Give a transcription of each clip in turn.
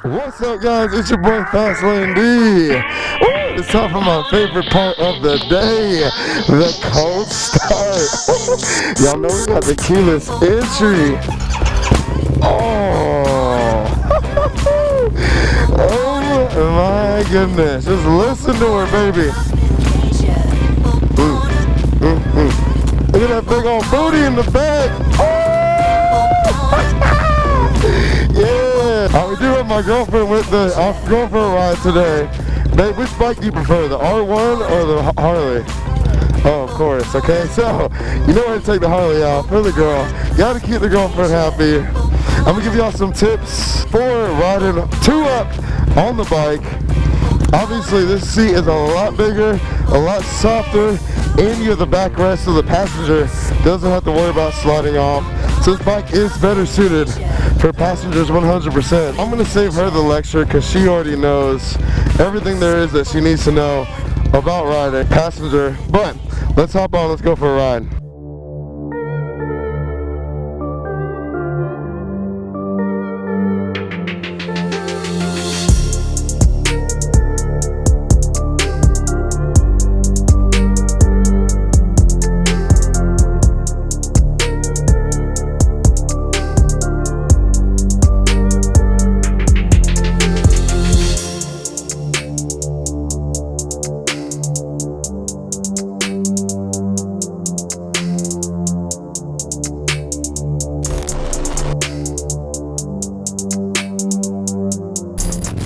What's up, guys? It's your boy FastLaneD. It's time for my favorite part of the day, the cold start. Y'all know we got the keyless entry. Oh, oh my goodness! Just listen to her, baby. Look at that big old booty in the back. Oh! Yeah. We do have my girlfriend with the. I'll go for a ride today. Babe, which bike do you prefer, the R1 or the Harley? Oh, of course. Okay, so you know how to take the Harley out for the girl. You gotta keep the girlfriend happy. I'm gonna give y'all some tips for riding two up on the bike. Obviously, this seat is a lot bigger, a lot softer, and you have the backrest so the passenger doesn't have to worry about sliding off. So this bike is better suited for passengers 100%. I'm gonna save her the lecture because she already knows everything there is that she needs to know about riding passenger. But let's hop on, let's go for a ride.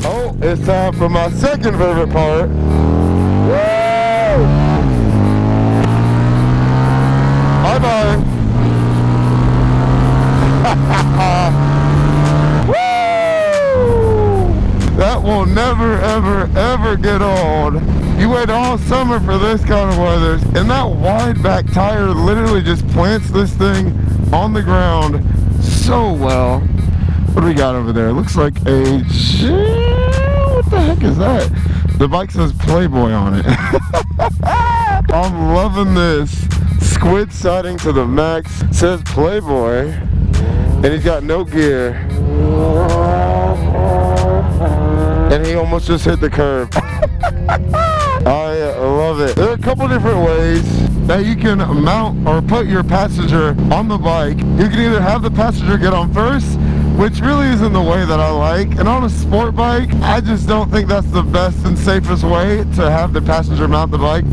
Oh, it's time for my second favorite part. Woo! Bye-bye. Woo! That will never, ever, ever get old. You wait all summer for this kind of weather, and that wide back tire literally just plants this thing on the ground so well. What do we got over there? Looks like a... What the heck is that? The bike says Playboy on it. I'm loving this. Squid siding to the max. Says Playboy. And he's got no gear. And he almost just hit the curb. I love it. There are a couple different ways that you can mount or put your passenger on the bike. You can either have the passenger get on first, which really isn't the way that I like. And on a sport bike, I just don't think that's the best and safest way to have the passenger mount the bike.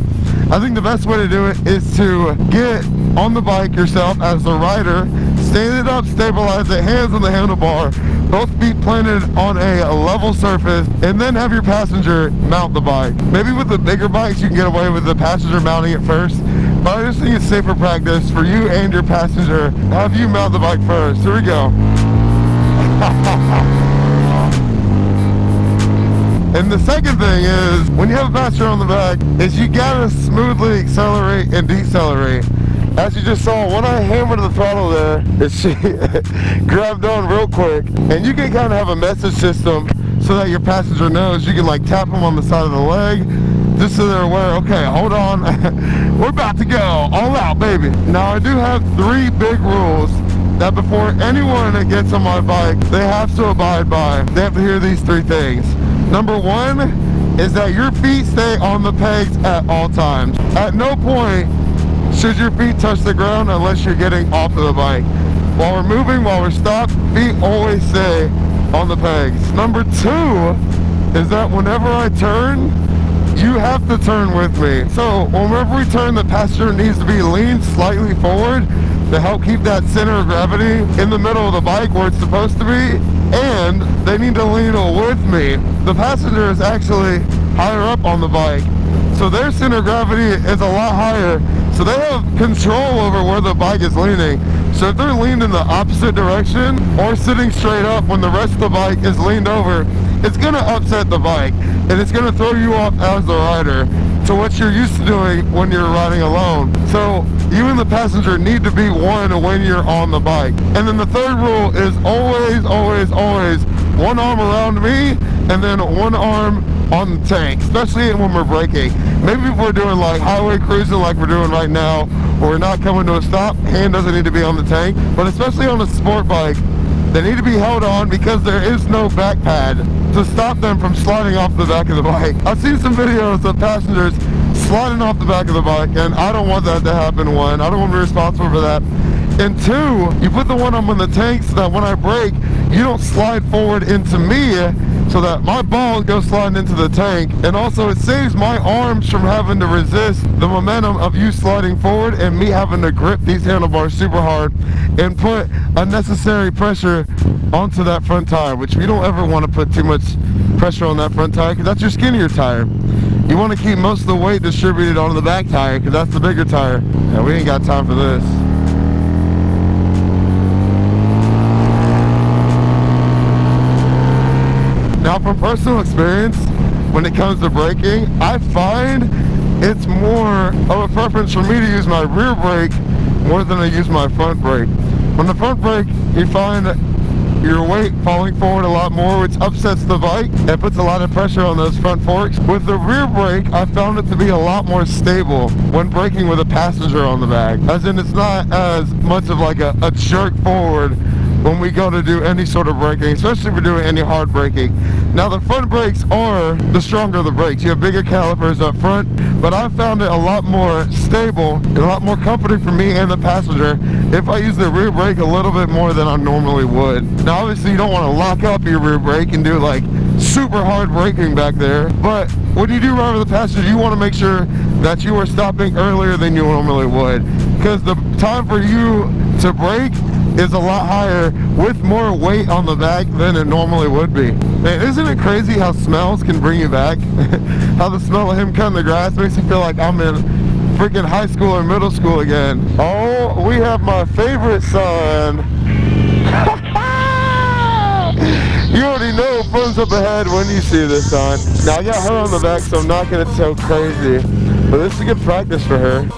I think the best way to do it is to get on the bike yourself as the rider, stand it up, stabilize it, hands on the handlebar, both feet planted on a level surface, and then have your passenger mount the bike. Maybe with the bigger bikes, you can get away with the passenger mounting it first, but I just think it's safer practice for you and your passenger. Have you mount the bike first. Here we go. And the second thing is, when you have a passenger on the back, is you gotta smoothly accelerate and decelerate. As you just saw, when I hammered the throttle there, she grabbed on real quick. And you can kind of have a message system so that your passenger knows. You can like tap them on the side of the leg, just so they're aware, okay, hold on, we're about to go, all out, baby. Now I do have 3 big rules that before anyone that gets on my bike, they have to abide by. They have to hear these 3 things. Number 1 is that your feet stay on the pegs at all times. At no point should your feet touch the ground unless you're getting off of the bike. While we're moving, while we're stopped, feet always stay on the pegs. Number 2 is that whenever I turn, you have to turn with me. So whenever we turn, the passenger needs to be leaned slightly forward to help keep that center of gravity in the middle of the bike where it's supposed to be, and they need to lean with me. The passenger is actually higher up on the bike, so their center of gravity is a lot higher, so they have control over where the bike is leaning. So if they're leaned in the opposite direction or sitting straight up when the rest of the bike is leaned over, it's going to upset the bike, and it's going to throw you off as the rider to what you're used to doing when you're riding alone. So you and the passenger need to be one when you're on the bike. And then the third rule is always, always, always one arm around me and then one arm on the tank, especially when we're braking. Maybe if we're doing like highway cruising like we're doing right now, or we're not coming to a stop, hand doesn't need to be on the tank. But especially on a sport bike, They need to be held on because there is no back pad to stop them from sliding off the back of the bike. I've seen some videos of passengers sliding off the back of the bike, and I don't want that to happen. One, I don't want to be responsible for that. And two, you put the one arm on the tank so that when I brake, you don't slide forward into me so that my balls go sliding into the tank. And also it saves my arms from having to resist the momentum of you sliding forward and me having to grip these handlebars super hard and put unnecessary pressure onto that front tire, which we don't ever want to put too much pressure on that front tire because that's your skinnier tire. You want to keep most of the weight distributed onto the back tire because that's the bigger tire. And we ain't got time for this. Now, from personal experience, when it comes to braking, I find it's more of a preference for me to use my rear brake more than I use my front brake. On the front brake, you find your weight falling forward a lot more, which upsets the bike and puts a lot of pressure on those front forks. With the rear brake, I found it to be a lot more stable when braking with a passenger on the back, as in it's not as much of like a jerk forward when we go to do any sort of braking, especially if we're doing any hard braking. Now the front brakes are the stronger the brakes. You have bigger calipers up front, but I found it a lot more stable and a lot more comforting for me and the passenger if I use the rear brake a little bit more than I normally would. Now obviously you don't want to lock up your rear brake and do like super hard braking back there, but when you do ride with the passenger, you want to make sure that you are stopping earlier than you normally would, because the time for you to brake is a lot higher with more weight on the back than it normally would be. Man, isn't it crazy how smells can bring you back? How the smell of him cutting the grass makes you feel like I'm in freaking high school or middle school again. Oh, we have my favorite son. You already know fun's up ahead when you see this son. Now I got her on the back, so I'm not gonna so crazy, but this is a good practice for her.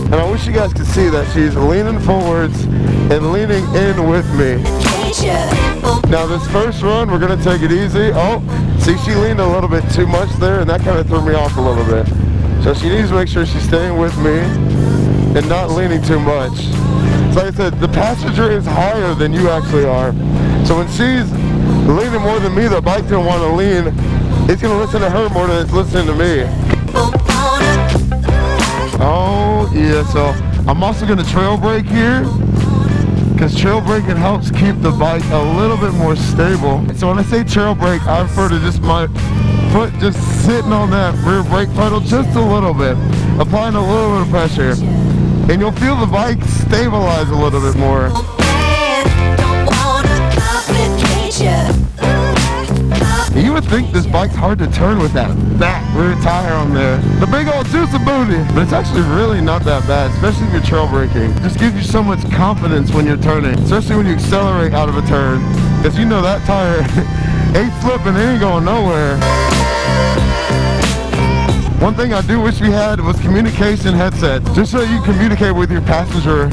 And I wish you guys could see that she's leaning forwards and leaning in with me. Now this first run, we're gonna take it easy. Oh, see, she leaned a little bit too much there, and that kind of threw me off a little bit. So she needs to make sure she's staying with me and not leaning too much. So like I said, the passenger is higher than you actually are. So when she's leaning more than me, the bike's gonna want to lean. It's gonna listen to her more than it's listening to me. Oh yeah, so I'm also going to trail brake here, because trail braking helps keep the bike a little bit more stable. So when I say trail brake, I refer to just my foot just sitting on that rear brake pedal just a little bit, applying a little bit of pressure, and you'll feel the bike stabilize a little bit more. You would think this bike's hard to turn with that back rear tire on there. The big old juicy booty. But it's actually really not that bad, especially if you're trail braking. It just gives you so much confidence when you're turning, especially when you accelerate out of a turn. Because you know that tire ain't slipping, it ain't going nowhere. One thing I do wish we had was communication headsets, just so you communicate with your passenger.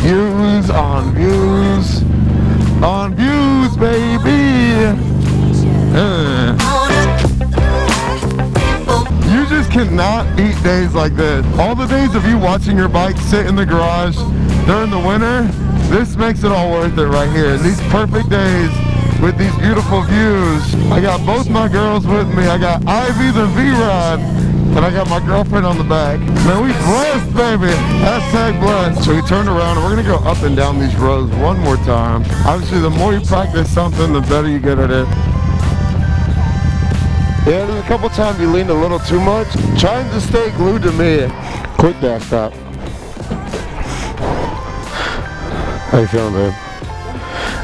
Views on views. On views, baby. You just cannot beat days like this. All the days of you watching your bike sit in the garage during the winter, this makes it all worth it right here. These perfect days with these beautiful views. I got both my girls with me. I got Ivy the V-Rod, and I got my girlfriend on the back. Man, we blessed, baby. Hashtag blessed. So we turned around and we're gonna go up and down these roads one more time. Obviously, the more you practice something, the better you get at it. Yeah, there's a couple times you leaned a little too much. Trying to stay glued to me. Quick dash stop. How you feeling, babe?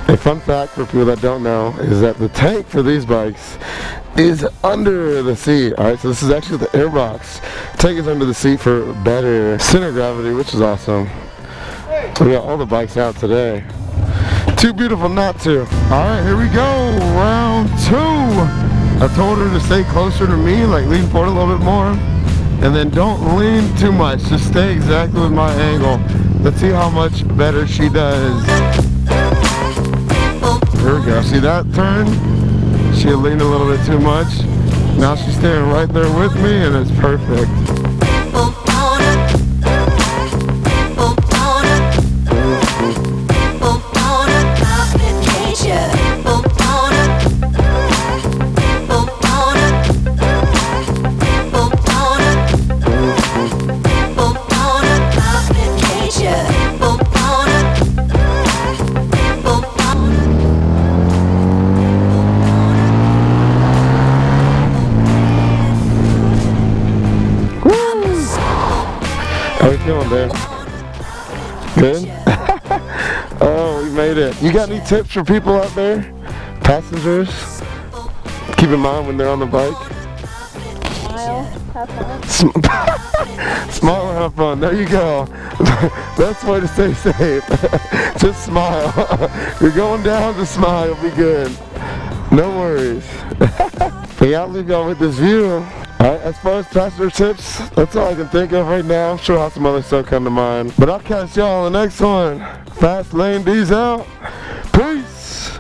A fun fact for people that don't know is that the tank for these bikes is under the seat. Alright, so this is actually the air box. Tank is under the seat for better center gravity, which is awesome. We got all the bikes out today. Too beautiful not to. Alright, here we go. Round 2. I told her to stay closer to me, like lean forward a little bit more. And then don't lean too much. Just stay exactly with my angle. Let's see how much better she does. Here we go. See that turn? She leaned a little bit too much. Now she's staying right there with me, and it's perfect. feeling, Dan? Good? Oh, we made it. You got any tips for people out there? Passengers? Keep in mind when they're on the bike. Smile, have fun. Smile and have fun. There you go. Best way to stay safe. Just smile. You're going down, just smile. You'll be good. No worries. But yeah, I'll leave y'all with this view. Alright, as far as passenger tips, that's all I can think of right now. I'm sure I'll have some other stuff come to mind. But I'll catch y'all on the next one. FastLaneD's out. Peace.